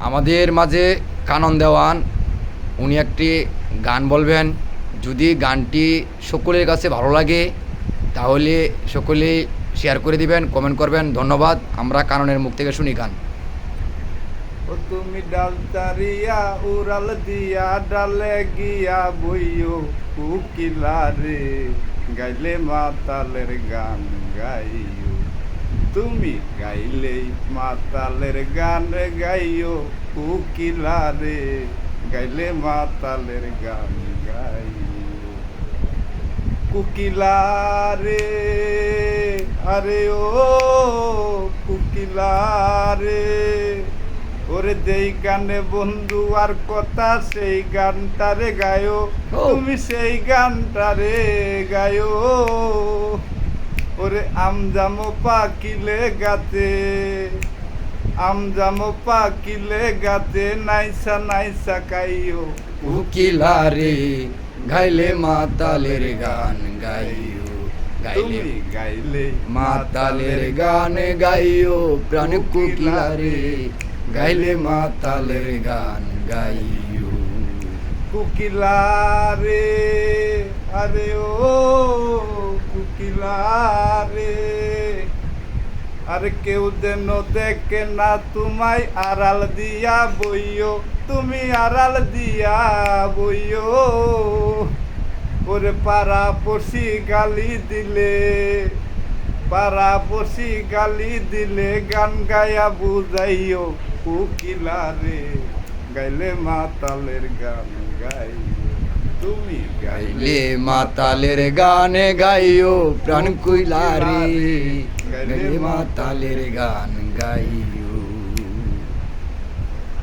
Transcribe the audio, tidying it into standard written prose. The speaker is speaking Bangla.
আমাদের মাঝে কানন দেওয়ান উনি একটি গান বলবেন। যদি গানটি সকলের কাছে ভালো লাগে তাহলে সকলেই শেয়ার করে দিবেন, কমেন্ট করবেন। ধন্যবাদ। আমরা কাননের মুখ থেকে শুনি গান। ও তুমি ডাল তারিয়া উড়াল দিয়া ডালে গিয়া বইও কুকিলা রে, গাইলে মাতালের গান গাইও। তুমি গাইলেই মাতালের গান গাইও কুকিলা রে, গাইলে মাতালের গান গাইও। কুকিলা রে আরে ও কুকিলা রে, ওরে যেই গানে বন্ধু আর কথা সেই গানটারে গায়ো, তুমি সেই গানটারে গায়ো। ওরে আমজামো পাকিলে গাতে, আমজামো পাকিলে গাতে, নাইসা নাইসা গাইও উকিলা রে, গাইলে মাতালের গান গাইও। গাইলে তুমি গাইলে মাতালের গান গাইও, প্রাণ কুকিলা রে, গাইলে মাতালের গান গাইও। কুকিলা রে আরে ও কুকিলা রে, আর কেউ যেন দেখে না তোমায় আড়াল দিয়া বইও, তুমি আড়াল দিয়া বইও। ওরে পাড়া পড়শি গালি দিলে, পাড়া পড়শি গালি দিলে, গান গায়া বুঝাইও কুকিলা রে, গাইলে মাতালের গান গাইও। তুমি গাইলে মাতালের গান গাইও, প্রাণ কুইলা রে, গাইলে মাতালের গান গাইও।